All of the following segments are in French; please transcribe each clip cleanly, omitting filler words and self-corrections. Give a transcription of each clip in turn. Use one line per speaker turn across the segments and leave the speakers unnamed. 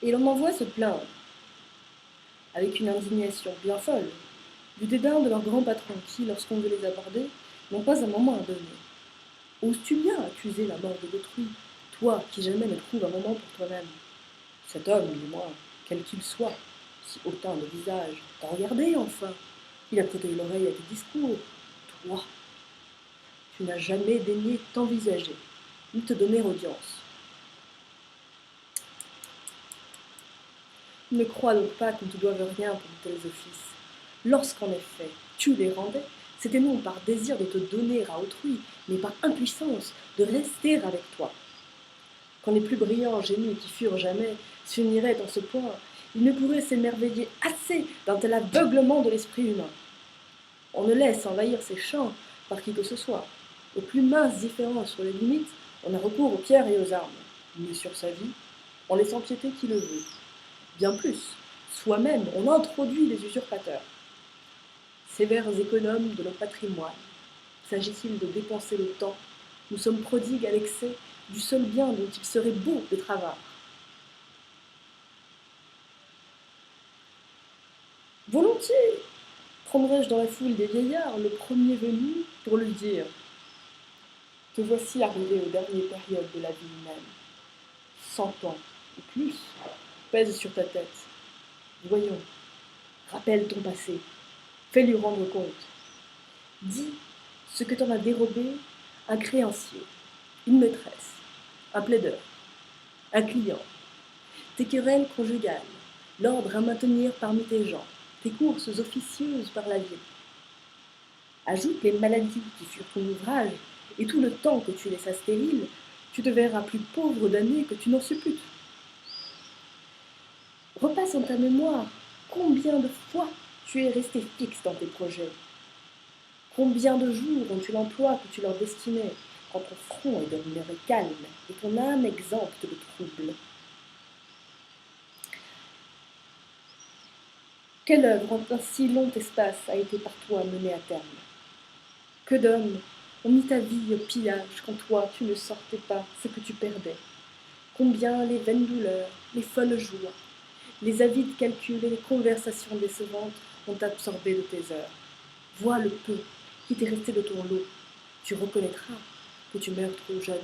et l'on m'envoie se plaindre, avec une indignation bien folle, du dédain de leurs grands patrons qui, lorsqu'on veut les aborder, n'ont pas un moment à donner. Oses-tu bien accuser la mort de d'autrui, toi qui jamais ne trouves un moment pour toi-même? Cet homme, du moins, quel qu'il soit, si hautain de visage, t'a regardé enfin. Il a prêté l'oreille à tes discours. Toi, tu n'as jamais daigné t'envisager, ni te donner audience. Ne crois donc pas qu'on ne te doive rien pour de tels offices. Lorsqu'en effet tu les rendais, c'était non par désir de te donner à autrui, mais par impuissance de rester avec toi. Quand les plus brillants génies qui furent jamais s'uniraient en ce point, ils ne pourraient s'émerveiller assez d'un tel aveuglement de l'esprit humain. On ne laisse envahir ses champs par qui que ce soit. Aux plus minces différences sur les limites, on a recours aux pierres et aux armes. Mais sur sa vie, on laisse empiéter qui le veut. Bien plus, soi-même, on introduit les usurpateurs. Sévères économes de nos patrimoines, s'agit-il de dépenser le temps, nous sommes prodigues à l'excès du seul bien dont il serait beau d'être avare. Volontiers prendrais-je dans la foule des vieillards le premier venu pour lui dire: te voici arrivé aux dernières périodes de la vie humaine. 100 ans ou plus pèsent sur ta tête. Voyons, rappelle ton passé, fais-lui rendre compte. Dis ce que t'en as dérobé un créancier, une maîtresse, un plaideur, un client, tes querelles conjugales, l'ordre à maintenir parmi tes gens, tes courses officieuses par la vie. Ajoute les maladies qui furent ton ouvrage et tout le temps que tu laissas stérile, tu te verras plus pauvre d'années que tu n'en supputes. Repasse en ta mémoire combien de fois tu es resté fixe dans tes projets. Combien de jours ont-tu l'emploi que tu leur destinais, quand ton front est demeuré calme et ton âme exempte de troubles? Quelle œuvre en un si long espace a été par toi menée à terme? Que d'hommes ont mis ta vie au pillage quand toi tu ne sortais pas ce que tu perdais? Combien les vaines douleurs, les folles joies, les avides calculs et les conversations décevantes ont absorbé de tes heures? Vois le peu qui t'est resté de ton lot. Tu reconnaîtras que tu meurs trop jeune.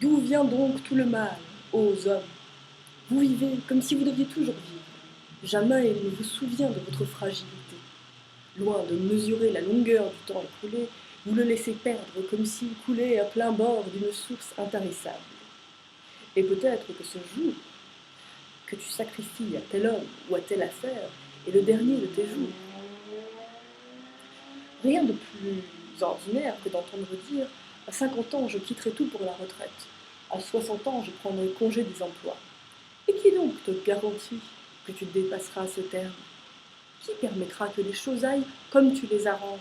D'où vient donc tout le mal, ô hommes? Vous vivez comme si vous deviez toujours vivre. Jamais il ne vous souvient de votre fragilité. Loin de mesurer la longueur du temps écoulé, vous le laissez perdre comme s'il coulait à plein bord d'une source intarissable. Et peut-être que ce jour que tu sacrifies à tel homme ou à telle affaire est le dernier de tes jours. Rien de plus ordinaire que d'entendre dire: à 50 ans, je quitterai tout pour la retraite. À 60 ans, je prendrai congé des emplois. Et qui donc te garantit que tu dépasseras ce terme? Qui permettra que les choses aillent comme tu les arranges?